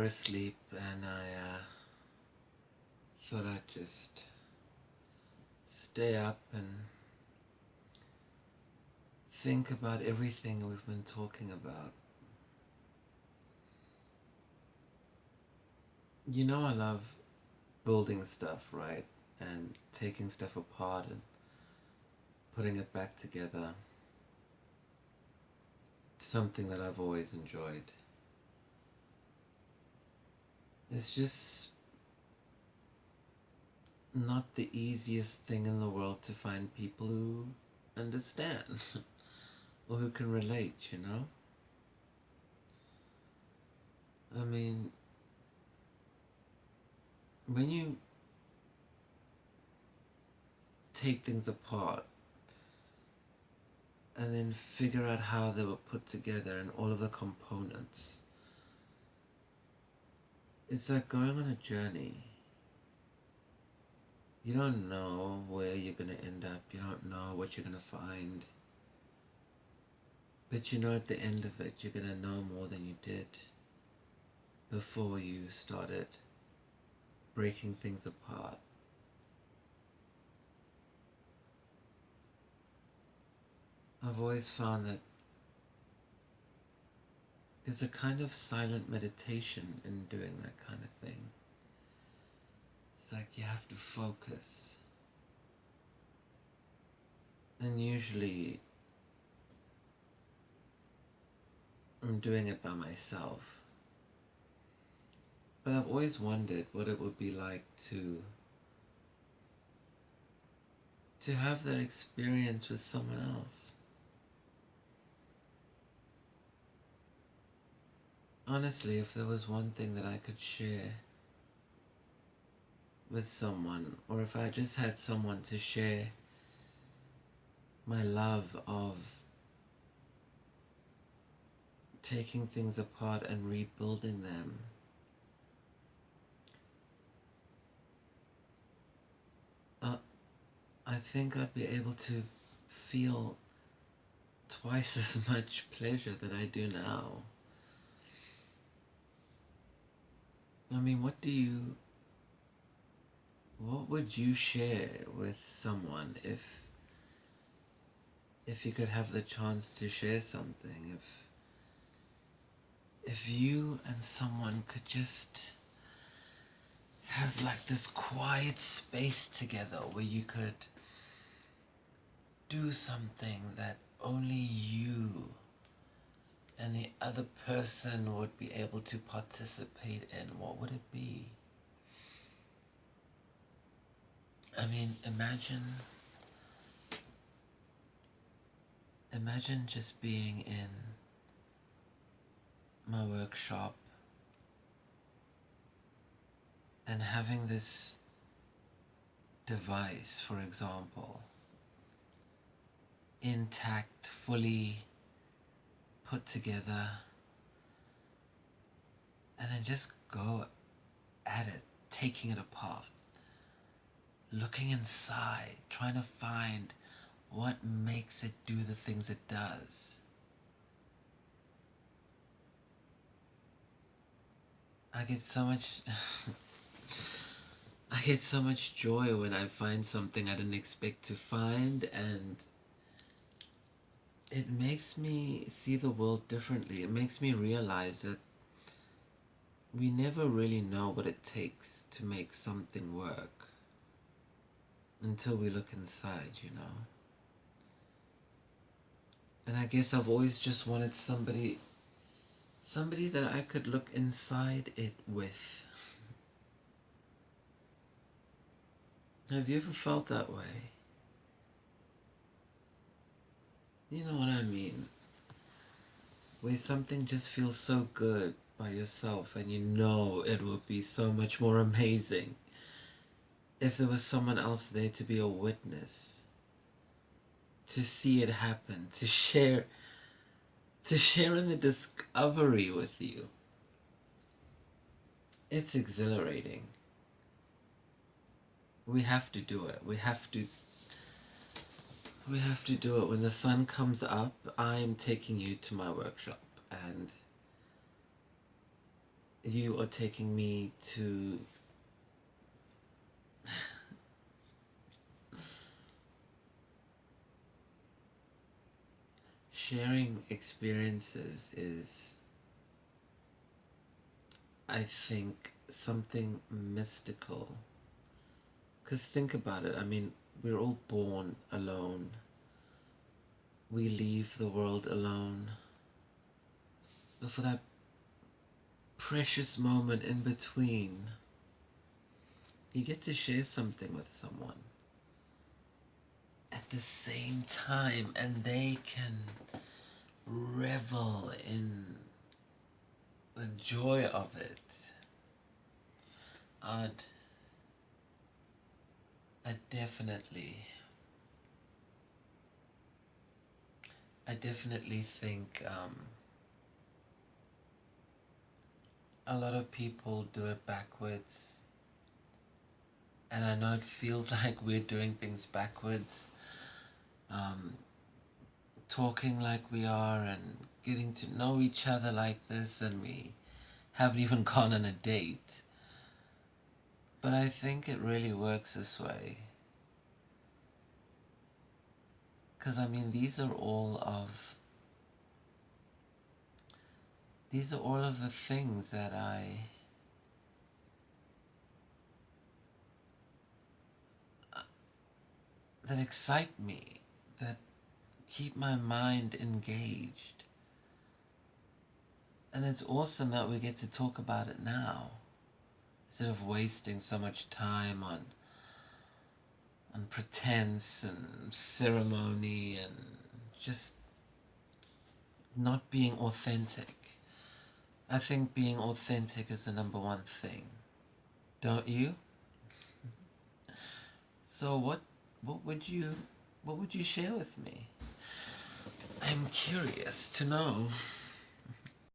asleep, and I thought I'd just stay up and think about everything we've been talking about. You know I love building stuff, right? And taking stuff apart and putting it back together. It's something that I've always enjoyed. It's just not the easiest thing in the world to find people who understand or who can relate, you know? I mean, when you take things apart and then figure out how they were put together and all of the components, it's like going on a journey. You don't know where you're going to end up. You don't know what you're going to find. But you know at the end of it, you're going to know more than you did before you started breaking things apart. I've always found that there's a kind of silent meditation in doing that kind of thing. It's like you have to focus. And usually I'm doing it by myself. But I've always wondered what it would be like to have that experience with someone else. Honestly, if there was one thing that I could share with someone, or if I just had someone to share my love of taking things apart and rebuilding them, I think I'd be able to feel twice as much pleasure that I do now. I mean, what would you share with someone if you could have the chance to share something? If you and someone could just have like this quiet space together where you could do something that only you and the other person would be able to participate in, what would it be? I mean, imagine just being in my workshop and having this device, for example, intact, fully put together, and then just go at it, taking it apart, looking inside, trying to find what makes it do the things it does. I get so much I get so much joy when I find something I didn't expect to find, and it makes me see the world differently. It makes me realize that we never really know what it takes to make something work until we look inside, you know? And I guess I've always just wanted somebody that I could look inside it with. Have you ever felt that way? You know what I mean? Where something just feels so good by yourself and you know it would be so much more amazing if there was someone else there to be a witness, to see it happen, to share in the discovery with you. It's exhilarating. We have to do it. We have to do it. When the sun comes up, I'm taking you to my workshop, and you are taking me to sharing experiences is, I think, something mystical. Because think about it, I mean, we're all born alone. We leave the world alone. But for that precious moment in between, you get to share something with someone at the same time, and they can revel in the joy of it. I'd, I definitely, I definitely think a lot of people do it backwards, and I know it feels like we're doing things backwards, um, talking like we are and getting to know each other like this, and we haven't even gone on a date. But I think it really works this way. Because I mean, these are all of the things that excite me, that keep my mind engaged. And it's awesome that we get to talk about it now, instead of wasting so much time on pretense and ceremony and just not being authentic. I think being authentic is the number one thing. Don't you? So what would you what would you share with me? I'm curious to know.